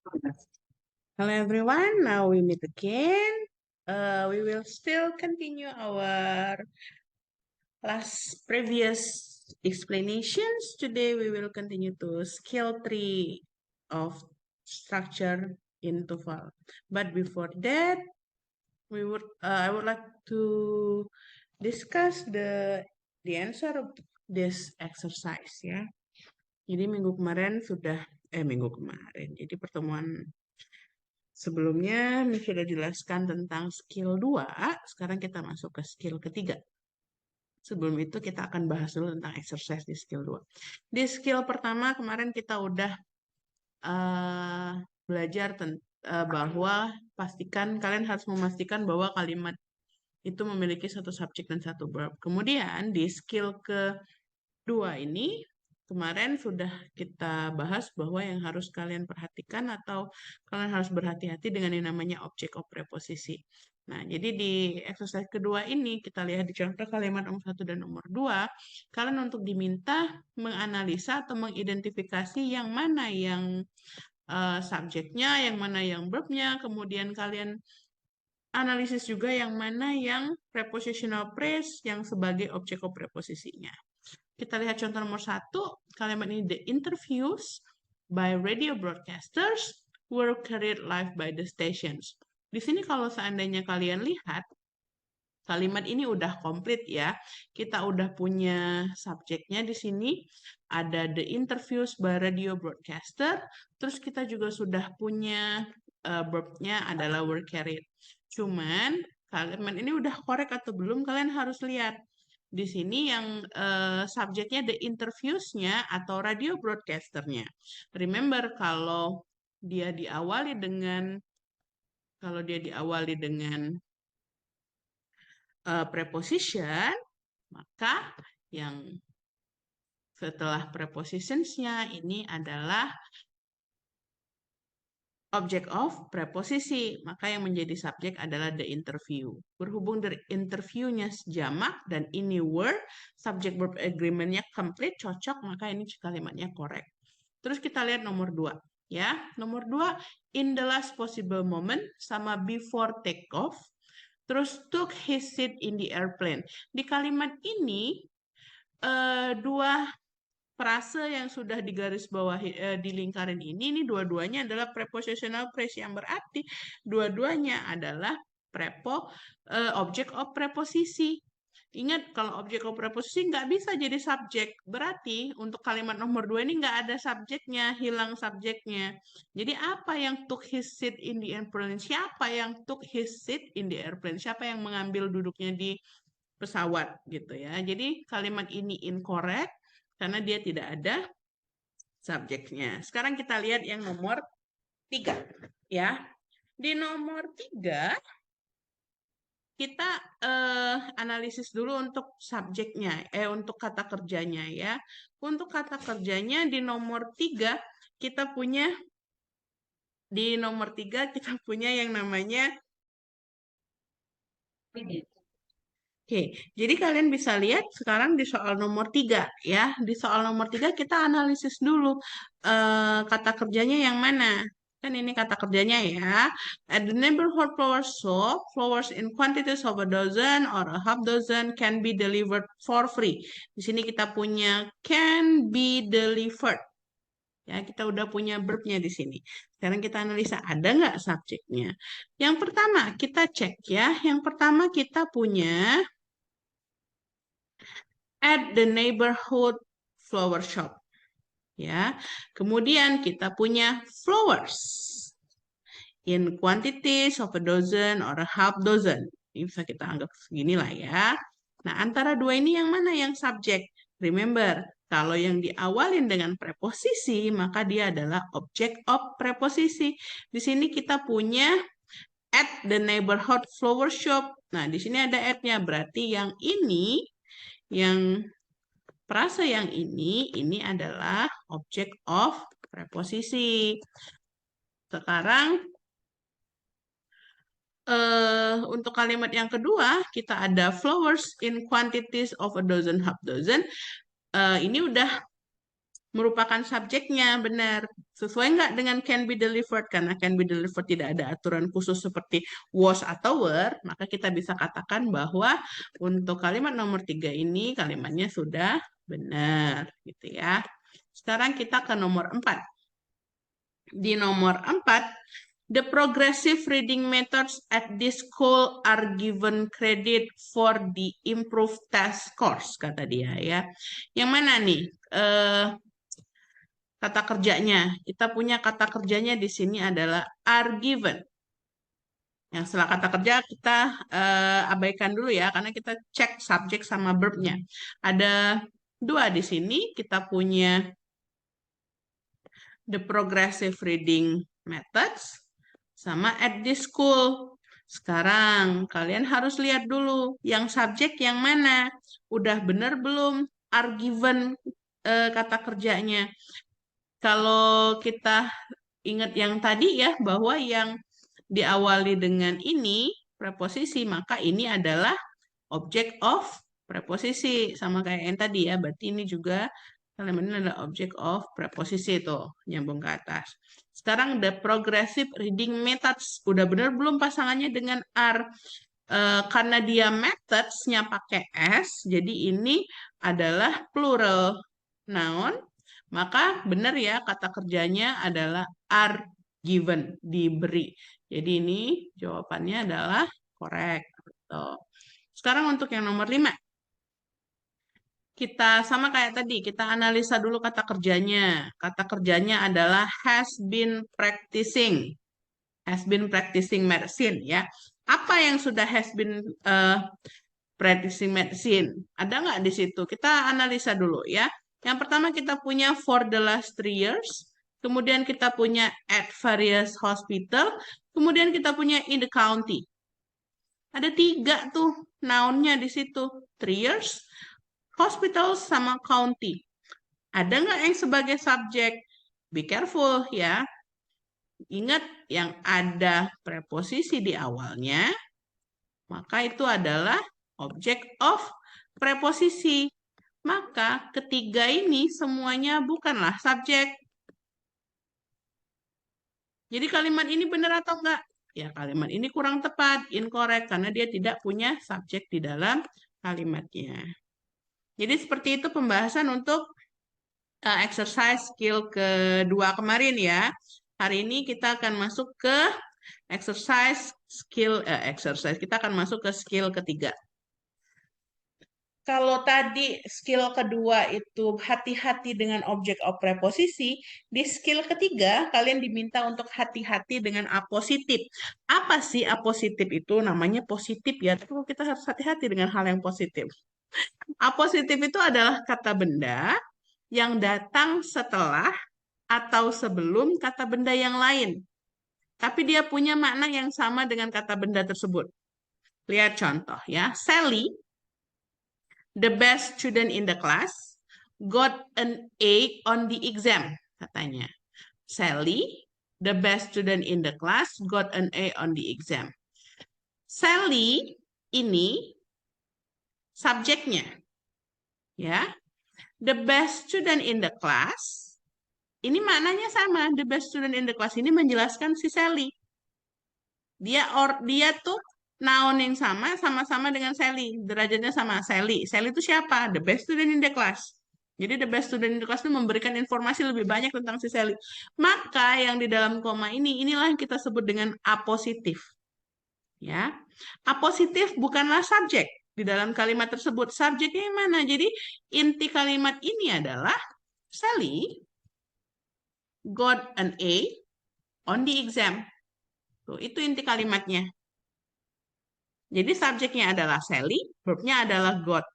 Hello everyone, now we meet again. We will still continue our last previous explanations. Today we will continue to skill 3 of structure in TOEFL. But before that, I would like to discuss the answer of this exercise ya. Jadi minggu kemarin jadi pertemuan sebelumnya sudah jelaskan tentang skill 2, sekarang kita masuk ke skill ketiga. Sebelum itu kita akan bahas dulu tentang exercise di skill 2. Di skill pertama kemarin kita udah belajar bahwa kalian harus memastikan bahwa kalimat itu memiliki satu subjek dan satu verb. Kemudian di skill kedua ini kemarin sudah kita bahas bahwa yang harus kalian perhatikan atau kalian harus berhati-hati dengan yang namanya object of preposisi. Nah, jadi di exercise kedua ini kita lihat di contoh kalimat nomor 1 dan nomor 2, kalian untuk diminta menganalisa atau mengidentifikasi yang mana yang subjeknya, yang mana yang verbnya, kemudian kalian analisis juga yang mana yang prepositional phrase yang sebagai object of preposisinya. Kita lihat contoh nomor 1, kalimat ini, the interviews by radio broadcasters were carried live by the stations. Di sini kalau seandainya kalian lihat, kalimat ini udah komplit ya. Kita udah punya subjeknya di sini, ada the interviews by radio broadcaster, terus kita juga sudah punya verbnya adalah were carried. Cuman kalimat ini udah korek atau belum, kalian harus lihat. Di sini yang subjeknya the interviews-nya atau radio broadcaster-nya. Remember kalau dia diawali dengan preposition, maka yang setelah prepositions-nya ini adalah object of preposisi, maka yang menjadi subjek adalah the interview. Berhubung dari interviewnya jamak dan ini were, subject verb agreement-nya complete, cocok, maka ini kalimatnya correct. Terus kita lihat nomor 2. Ya, nomor 2, in the last possible moment, sama before take off, terus took his seat in the airplane. Di kalimat ini, dua frase yang sudah digarisbawahi di lingkaran ini dua-duanya adalah prepositional phrase yang berarti dua-duanya adalah object of preposisi. Ingat kalau object of preposisi nggak bisa jadi subjek, berarti untuk kalimat nomor 2 ini nggak ada subjeknya, hilang subjeknya. Jadi apa yang took his seat in the airplane? Siapa yang took his seat in the airplane? Siapa yang mengambil duduknya di pesawat gitu ya. Jadi kalimat ini incorrect karena dia tidak ada subjeknya. Sekarang kita lihat yang nomor 3 ya. Di nomor 3 kita analisis dulu untuk subjeknya, untuk kata kerjanya ya. Untuk kata kerjanya di nomor 3 kita punya yang namanya Oke, jadi kalian bisa lihat sekarang di soal nomor 3 ya. Di soal nomor 3 kita analisis dulu kata kerjanya yang mana. Kan ini kata kerjanya ya. At the neighborhood flower shop, flowers in quantities of a dozen or a half dozen can be delivered for free. Di sini kita punya can be delivered. Ya, kita udah punya verbnya di sini. Sekarang kita analisa ada nggak subjeknya. Yang pertama kita cek ya. Yang pertama kita punya at the neighborhood flower shop. Ya. Kemudian kita punya flowers in quantities of a dozen or a half dozen. Ini bisa kita anggap segini lah ya. Nah, antara dua ini yang mana yang subjek? Remember, kalau yang diawalin dengan preposisi, maka dia adalah object of preposisi. Di sini kita punya at the neighborhood flower shop. Nah, di sini ada at-nya. Berarti yang ini, yang frase yang ini adalah object of preposisi. Sekarang untuk kalimat yang kedua, kita ada flowers in quantities of a dozen, half dozen. Ini udah merupakan subjeknya, benar. Sesuai nggak dengan can be delivered? Karena can be delivered tidak ada aturan khusus seperti was atau were, maka kita bisa katakan bahwa untuk kalimat nomor 3 ini kalimatnya sudah benar, gitu ya. Sekarang kita ke nomor 4. Di nomor 4, the progressive reading methods at this school are given credit for the improved test scores, kata dia ya. Yang mana nih? Kata kerjanya. Kita punya kata kerjanya di sini adalah are given. Yang setelah kata kerja kita abaikan dulu ya, karena kita cek subjek sama verb-nya. Ada 2 di sini. Kita punya the progressive reading methods sama at this school. Sekarang kalian harus lihat dulu yang subjek yang mana. Udah bener belum are given kata kerjanya. Kalau kita ingat yang tadi ya, bahwa yang diawali dengan ini preposisi, maka ini adalah object of preposisi. Sama kayak yang tadi ya, berarti ini juga kalimat ini adalah object of preposisi tuh, nyambung ke atas. Sekarang the progressive reading methods. Udah benar belum pasangannya dengan are? Karena dia methods-nya pakai s, jadi ini adalah plural noun, maka benar ya kata kerjanya adalah are given, diberi. Jadi ini jawabannya adalah correct. Sekarang untuk yang nomor 5. Kita sama kayak tadi, kita analisa dulu kata kerjanya. Kata kerjanya adalah has been practicing. Has been practicing medicine ya. Apa yang sudah has been practicing medicine? Ada nggak di situ? Kita analisa dulu ya. Yang pertama kita punya for the last 3 years. Kemudian kita punya at various hospital. Kemudian kita punya in the county. Ada 3 tuh nounnya di situ. 3 years, hospital, sama county. Ada nggak yang sebagai subjek? Be careful ya. Ingat yang ada preposisi di awalnya, maka itu adalah object of preposisi. Maka ketiga ini semuanya bukanlah subjek. Jadi kalimat ini benar atau enggak? Ya, kalimat ini kurang tepat, incorrect, karena dia tidak punya subjek di dalam kalimatnya. Jadi seperti itu pembahasan untuk exercise skill kedua kemarin ya. Hari ini kita akan masuk ke exercise skill kita akan masuk ke skill ketiga. Kalau tadi skill kedua itu hati-hati dengan objek of preposisi, di skill ketiga kalian diminta untuk hati-hati dengan apositif. Apa sih apositif itu? Namanya positif ya, tapi kita harus hati-hati dengan hal yang positif. Apositif itu adalah kata benda yang datang setelah atau sebelum kata benda yang lain. Tapi dia punya makna yang sama dengan kata benda tersebut. Lihat contoh ya. Sally, the best student in the class, got an A on the exam, katanya. Sally, the best student in the class, got an A on the exam. Sally ini subjeknya. Ya. The best student in the class, ini maknanya sama. The best student in the class ini menjelaskan si Sally. Dia tuh noun yang sama-sama dengan Sally. Derajatnya sama. Sally itu siapa? The best student in the class. Jadi the best student in the class itu memberikan informasi lebih banyak tentang si Sally. Maka yang di dalam koma inilah yang kita sebut dengan apositif. Ya. Apositif bukanlah subjek di dalam kalimat tersebut. Subjeknya yang mana? Jadi inti kalimat ini adalah Sally got an A on the exam. Tuh, itu inti kalimatnya. Jadi subjeknya adalah Sally, verbnya adalah got.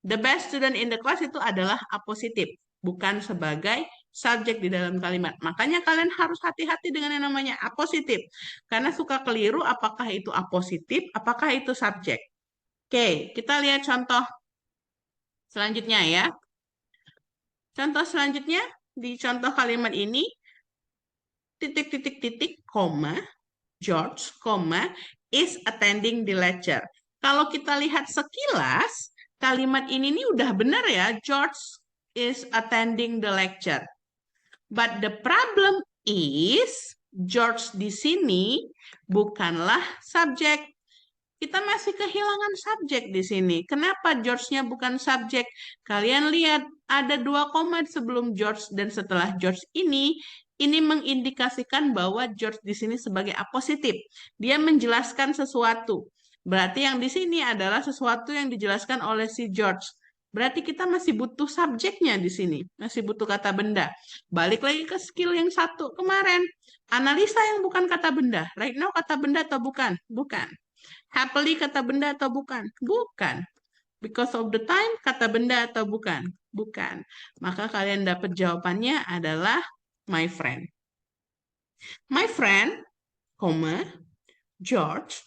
The best student in the class itu adalah apositif, bukan sebagai subjek di dalam kalimat. Makanya kalian harus hati-hati dengan yang namanya apositif. Karena suka keliru apakah itu apositif, apakah itu subjek. Oke, kita lihat contoh selanjutnya ya. Contoh selanjutnya, di contoh kalimat ini, titik, koma, George, koma, is attending the lecture. Kalau kita lihat sekilas, kalimat ini nih udah benar ya, George is attending the lecture. But the problem is George di sini bukanlah subjek. Kita masih kehilangan subjek di sini. Kenapa George-nya bukan subjek? Kalian lihat ada 2 koma sebelum George dan setelah George ini mengindikasikan bahwa George di sini sebagai apositif. Dia menjelaskan sesuatu. Berarti yang di sini adalah sesuatu yang dijelaskan oleh si George. Berarti kita masih butuh subjeknya di sini. Masih butuh kata benda. Balik lagi ke skill yang satu kemarin. Analisa yang bukan kata benda. Right now kata benda atau bukan? Bukan. Happily kata benda atau bukan? Bukan. Because of the time kata benda atau bukan? Bukan. Maka kalian dapat jawabannya adalah my friend. My friend, George,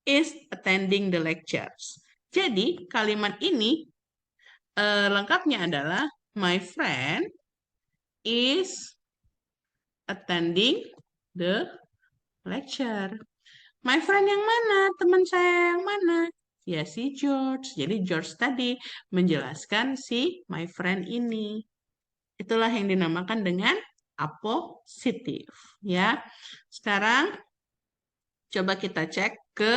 is attending the lectures. Jadi kalimat ini lengkapnya adalah my friend is attending the lecture. My friend yang mana? Teman saya yang mana? Ya si George. Jadi George tadi menjelaskan si my friend ini. Itulah yang dinamakan dengan apositif. Ya. Sekarang coba kita cek ke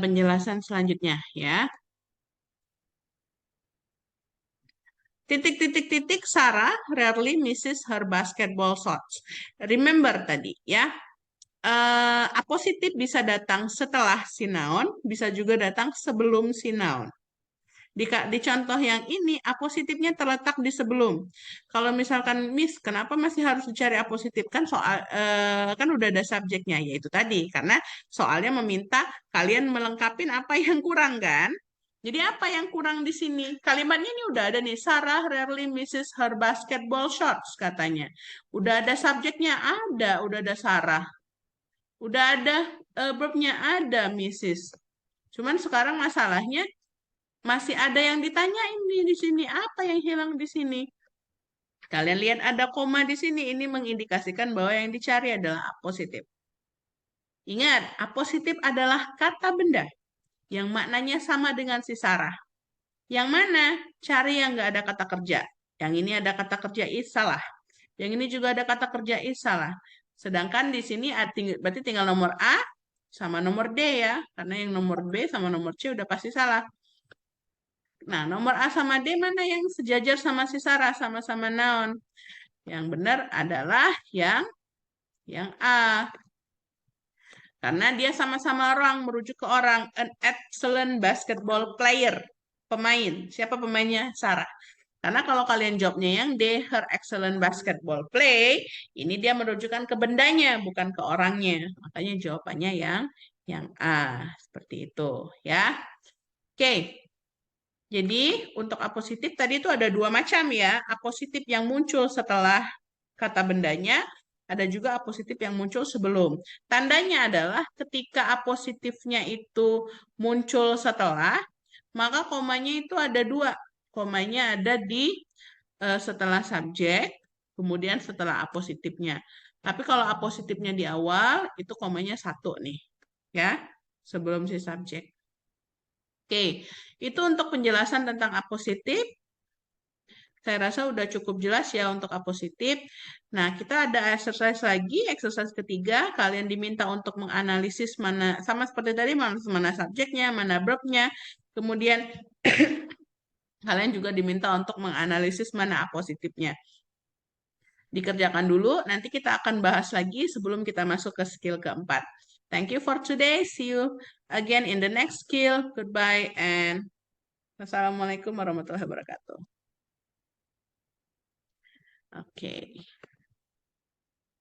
penjelasan selanjutnya ya. Titik-titik-titik Sarah rarely misses her basketball shots. Remember tadi ya. Apositif bisa datang setelah si noun, bisa juga datang sebelum si noun. Di contoh yang ini, apositifnya terletak di sebelum. Kalau misalkan Miss, kenapa masih harus dicari apositif? Kan kan udah ada subjeknya, yaitu tadi. Karena soalnya meminta kalian melengkapi apa yang kurang kan? Jadi apa yang kurang di sini? Kalimatnya ini udah ada nih, Sarah rarely misses her basketball shots katanya. Udah ada subjeknya? Ada, udah ada Sarah. Udah ada verbnya, ada Mrs. Cuman sekarang masalahnya masih ada yang ditanyain nih di sini. Apa yang hilang di sini? Kalian lihat ada koma di sini. Ini mengindikasikan bahwa yang dicari adalah apositif. Ingat, apositif adalah kata benda yang maknanya sama dengan si Sarah. Yang mana? Cari yang nggak ada kata kerja. Yang ini ada kata kerja is salah. Yang ini juga ada kata kerja is salah. Sedangkan di sini berarti tinggal nomor A sama nomor D ya. Karena yang nomor B sama nomor C udah pasti salah. Nah, nomor A sama D mana yang sejajar sama si Sarah, sama-sama noun. Yang benar adalah yang A. Karena dia sama-sama orang, merujuk ke orang. An excellent basketball player. Pemain. Siapa pemainnya? Sarah. Karena kalau kalian jawabnya yang D, her excellent basketball play, ini dia menunjukkan ke bendanya, bukan ke orangnya. Makanya jawabannya yang A. Seperti itu ya. Oke. Jadi untuk apositif tadi itu ada 2 macam ya. Apositif yang muncul setelah kata bendanya, ada juga apositif yang muncul sebelum. Tandanya adalah ketika apositifnya itu muncul setelah, maka komanya itu ada 2. Komanya ada di setelah subjek, kemudian setelah apositifnya. Tapi kalau apositifnya di awal, itu komanya 1 nih. Ya, sebelum si subjek. Oke, itu untuk penjelasan tentang apositif. Saya rasa udah cukup jelas ya untuk apositif. Nah, kita ada exercise lagi, exercise ketiga. Kalian diminta untuk menganalisis mana, sama seperti tadi, mana subjeknya, mana verbnya. Kemudian kalian juga diminta untuk menganalisis mana apositifnya. Dikerjakan dulu, nanti kita akan bahas lagi sebelum kita masuk ke skill keempat. Thank you for today. See you again in the next skill. Goodbye and Assalamualaikum warahmatullahi wabarakatuh. Oke.